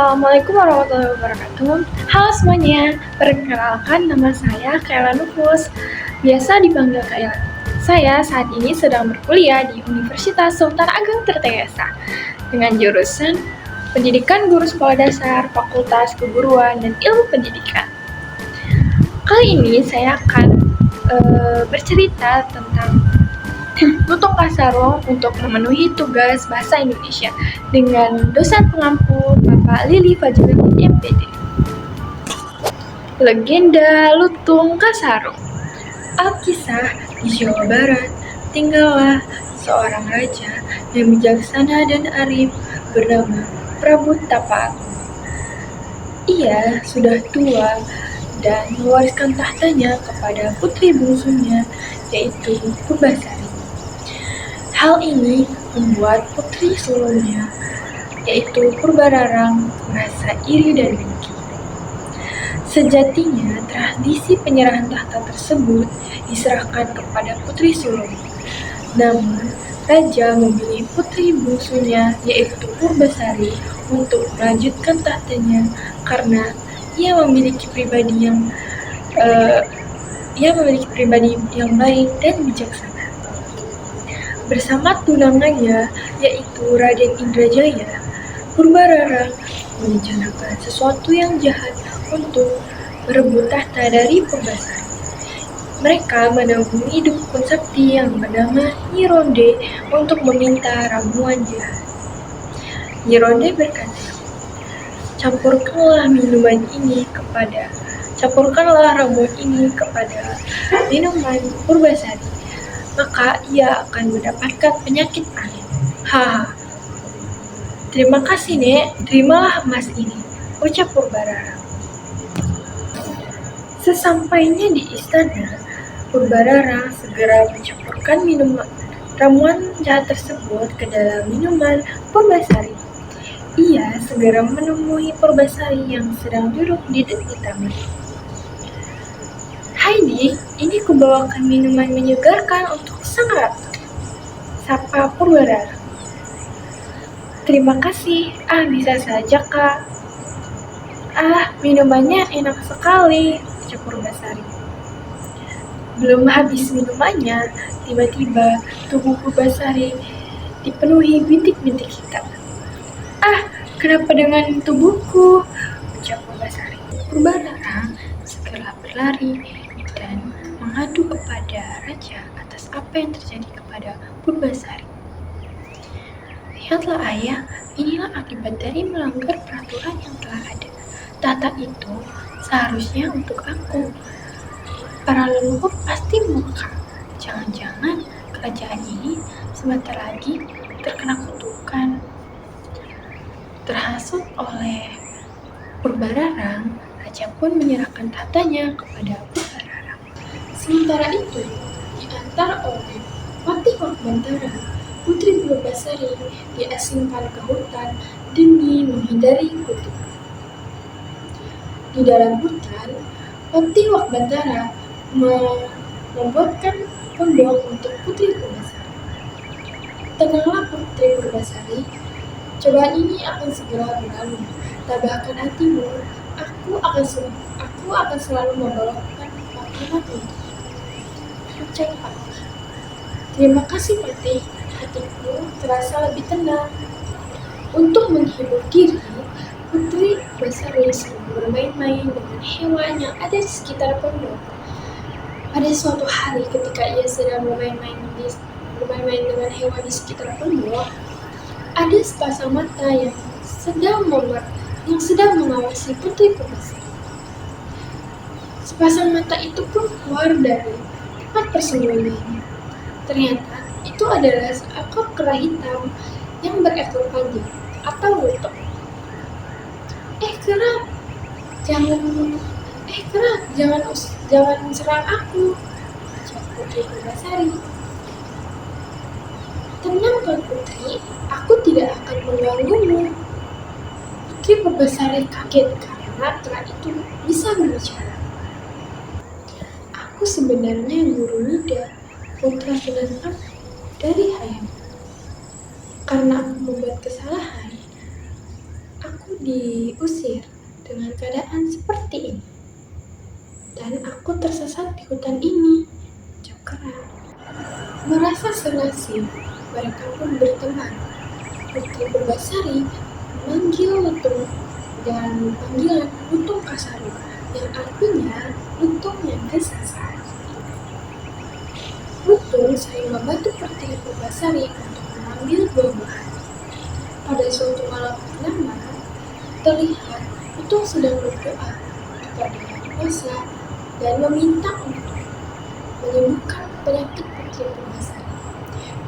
Assalamualaikum warahmatullahi wabarakatuh. Halo semuanya, perkenalkan nama saya Kaila Nufus, biasa dipanggil Kaila. Saya saat ini sedang berkuliah di Universitas Sultan Ageng Tirtayasa dengan jurusan Pendidikan Guru Sekolah Dasar, Fakultas Keguruan dan Ilmu Pendidikan. Kali ini saya akan bercerita tentang Lutung Kasarong untuk memenuhi tugas bahasa Indonesia dengan dosen pengampu Bapak Lili Fajruddin MPD. Legenda Lutung Kasarong. Alkisah di Jawa Barat, tinggallah seorang raja yang bijaksana dan arif bernama Prabu Tapa Agung. Ia sudah tua dan mewariskan tahtanya kepada putri bungsunya, yaitu Purbasari. Hal ini membuat putri sulungnya, yaitu Purbararang, merasa iri dan dengki. Sejatinya, tradisi penyerahan tahta tersebut diserahkan kepada putri sulung. Namun, raja memilih putri bungsunya, yaitu Purbasari, untuk melanjutkan tahtanya karena ia memiliki pribadi yang baik dan bijaksana. Bersama tunangannya, yaitu Raden Indrajaya, Purbararang merencanakan sesuatu yang jahat untuk merebut tahta dari Purbasari. Mereka menemui dukun sakti yang bernama Nyi Ronde untuk meminta ramuan jahat. Nyi Ronde berkata, campurkanlah ramuan ini kepada minuman Purbasari, maka ia akan mendapatkan penyakit angin. Haha. Terima kasih, Nek. Terimalah emas ini, ucap Purbararang. Sesampainya di istana, Purbararang segera mencampurkan ramuan jahat tersebut ke dalam minuman Purbasari. Ia segera menemui Purbasari yang sedang duduk di taman. Hai Dik, ini kubawakan minuman menyegarkan untuk sang ratu, sapa Purbararang. Terima kasih, bisa saja kak. Minumannya enak sekali, ucap Purbasari. Belum habis minumannya, tiba-tiba tubuh Purbasari dipenuhi bintik-bintik hitam. Kenapa dengan tubuhku? Ucap Purbasari. Purbararang segera berlari dan mengadu kepada raja atas apa yang terjadi kepada Purbasari. Lihatlah ayah, inilah akibat dari melanggar peraturan yang telah ada. Tahta itu seharusnya untuk aku. Para leluhur pasti murka. Jangan-jangan kerajaan ini sebentar lagi terkena kutukan. Terhasut oleh Purbararang, raja pun menyerahkan tahtanya kepada Purbararang. Sementara itu, diantar oleh Patih Wagbantara, putri Purbasari diasingkan ke hutan demi menghindari kutukan. Di dalam hutan, Patih Wagbantara membuatkan pondok untuk putri Purbasari. Tenanglah putri Purbasari, cobaan ini akan segera berlalu. Tabahkan hatimu, aku akan selalu membawakan makanan untukmu, ucap Patih. Terima kasih Patih, hatiku terasa lebih tenang. Untuk menghibur diri, putri Purbasari sering bermain-main dengan hewan yang ada di sekitar pondok. Pada suatu hari ketika ia sedang bermain-main dengan hewan di sekitar pondok, ada sepasang mata yang sedang mengawasi putri Purbasari. Sepasang mata itu pun keluar dari tempat persembunyiannya. Ternyata itu adalah seekor kera hitam yang berekor panjang atau lutung. Jangan serang aku, ucap putri Purbasari. Tenang Tuan Putri, aku tidak akan mengganggumu. Putri Purbasari kaget karena kera itu bisa berbicara. Aku sebenarnya Guru Nida, putra tunangan dari Hayam. Karena aku membuat kesalahan, aku aku diusir dengan keadaan seperti ini. Dan aku tersesat di hutan ini. Cokra merasa senasib, mereka pun berteman. Putri Purbasari memanggil Lutung dan panggilan Lutung Kasaru, yang artinya lutung yang kesasar. Lutung sering membantu Putri Purbasari untuk mengambil buah-buahan. Pada suatu malam purnama, terlihat Lutung sedang berdoa kepada Yang Kuasa dan meminta untuk menyembuhkan penyakit Putri Purbasari.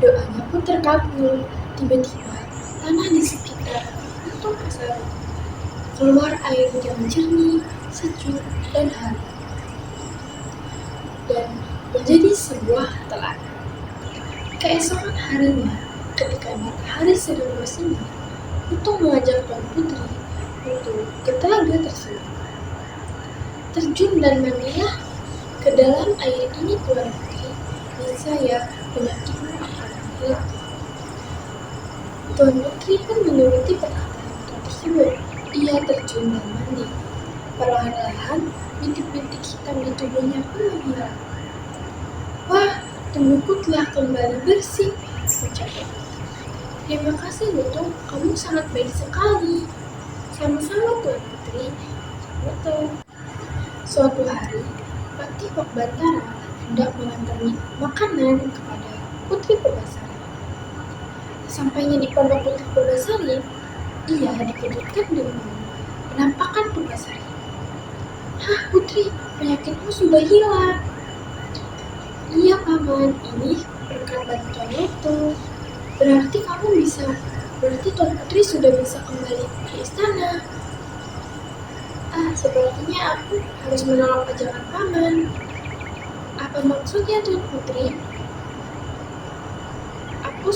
Doanya pun terkabul. Tiba-tiba tanah di sekitar Lutung Kasaru keluar air yang jernih, sejuk, dan harum, dan menjadi sebuah telaga. Keesokan harinya, ketika matahari sedang bersinar, Lutung mengajak Tuan Putri untuk ke telaga tersebut. Terjun dan mandilah ke dalam air ini, Tuan Putri, niscaya penyakitmu akan hilang. Tuan Putri pun menuruti perkataan Lutung tersebut. Ia terjun dan mandi. Perlahan-lahan, bintik-bintik hitam di tubuhnya pun menghilang. Wah, tubuhku telah kembali bersih, ucapnya. Terima kasih Lutung, kamu sangat baik sekali. Sama-sama Tuan Putri. Betul. Suatu hari, Pak Tipok Bantara hendak mengantar makanan kepada Putri Purbasari. Sampainya di pondok Putri Purbasari, ia dikejutkan dengan penampakan Purbasari. Hah Putri, penyakitmu sudah hilang. Iya Paman, ini berkat bantuan Lutung. Berarti Tuan Putri sudah bisa kembali ke istana. Sepertinya aku harus menolak ajakan Paman. Apa maksudnya Tuan Putri? Aku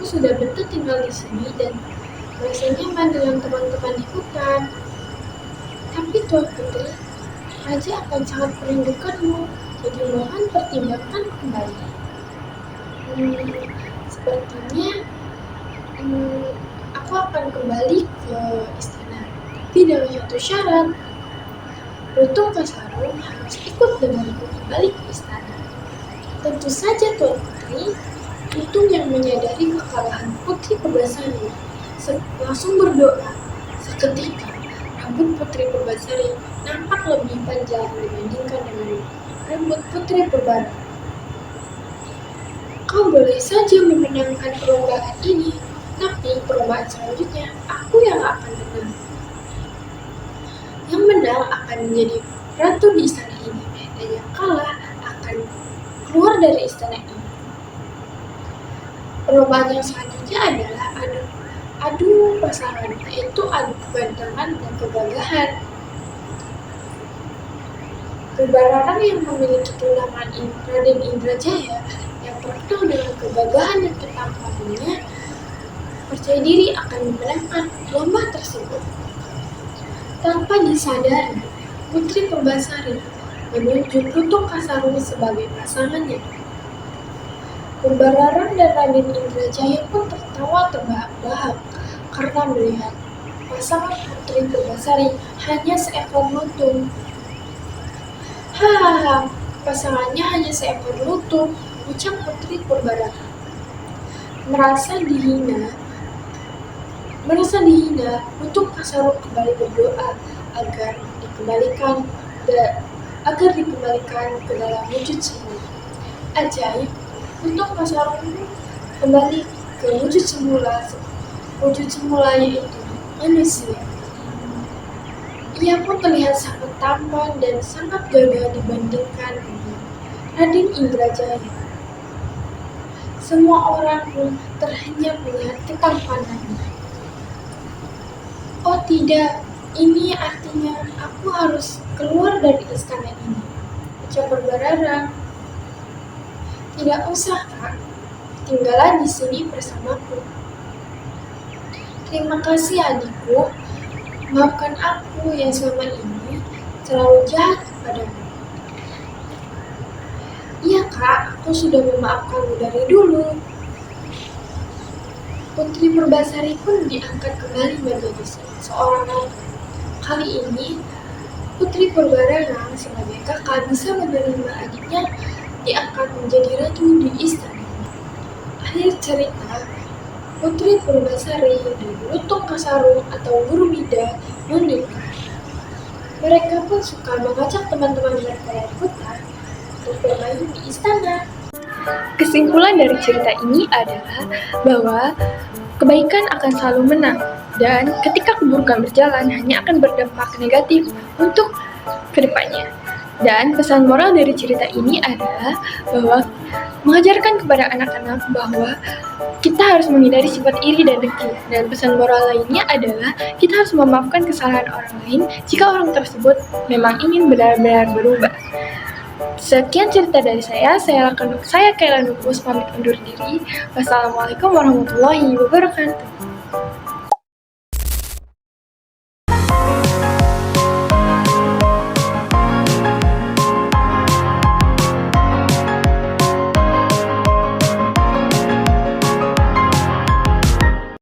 sudah betah tinggal di sini dan merasa nyaman dengan teman-teman di hutan. Tapi Tuan Putri, Raja akan sangat merindukanmu, jadi mohon pertimbangkan kembali. Sepertinya aku akan kembali ke istana, tapi dengan satu syarat. Lutung Kasaru harus ikut denganku kembali ke istana. Tentu saja Tuan Putri. Lutung yang menyadari kekalahan Putri Purbasari langsung berdoa. Seketika, rambut Putri Purbasari nampak lebih panjang dibandingkan dengan rambut Putri Purbara. Kau boleh saja memenangkan perlombaan ini, tapi perlombaan selanjutnya aku yang akan menang. Yang menang akan menjadi ratu di istana ini, dan yang kalah akan keluar dari istana ini. Perlombaan yang selanjutnya adalah adu pasangan, yaitu adu kebantangan dan kegagahan. Purbararan yang memiliki kenamaan Raden Indrajaya yang terkenal dengan kegagahan dan ketampanannya percaya diri akan memenangkan lomba tersebut. Tanpa disadari, Putri Purbasari menunjuk Lutung Kasaru sebagai pasangannya. Purbararan dan Raden Indrajaya pun tertawa terbahak-bahak karena melihat pasangan Putri Purbasari hanya seekor lutung. Hahaha, pasangannya hanya seekor lutung, ucap Putri Purbararan. Merasa dihina, Lutung Kasaru kembali berdoa agar dikembalikan ke dalam wujud semula. Ajaib, Lutung Kasaru kembali ke wujud semula yaitu manusia. Ia pun terlihat sangat tampan dan sangat gagah dibandingkan dengan Raden Indrajaya. Semua orang pun terhenyak melihat ketampanannya. Oh tidak, ini artinya aku harus keluar dari istana ini, ucap Purbararan. Tidak usah Kak, tinggallah di sini bersamaku. Terima kasih adikku, maafkan aku yang selama ini terlalu jahat kepadamu. Iya Kak, aku sudah memaafkanmu dari dulu. Putri Purbasari pun diangkat kembali menjadi seorang ratu. Kali ini, Putri Purbarara sebagai kakak bisa menerima adiknya diangkat menjadi ratu di istana. Akhir cerita, Putri Purbasari dan Lutung Kasarung atau Gurumida menikah. Mereka pun suka mengajak teman-teman mereka dari kota untuk bermain di istana. Kesimpulan dari cerita ini adalah bahwa kebaikan akan selalu menang, dan ketika keburukan berjalan hanya akan berdampak negatif untuk kedepannya. Dan pesan moral dari cerita ini adalah bahwa mengajarkan kepada anak-anak bahwa kita harus menghindari sifat iri dan dengki. Dan pesan moral lainnya adalah kita harus memaafkan kesalahan orang lain jika orang tersebut memang ingin benar-benar berubah. Sekian cerita dari saya Kayla Nupus pamit undur diri. Wassalamualaikum warahmatullahi wabarakatuh.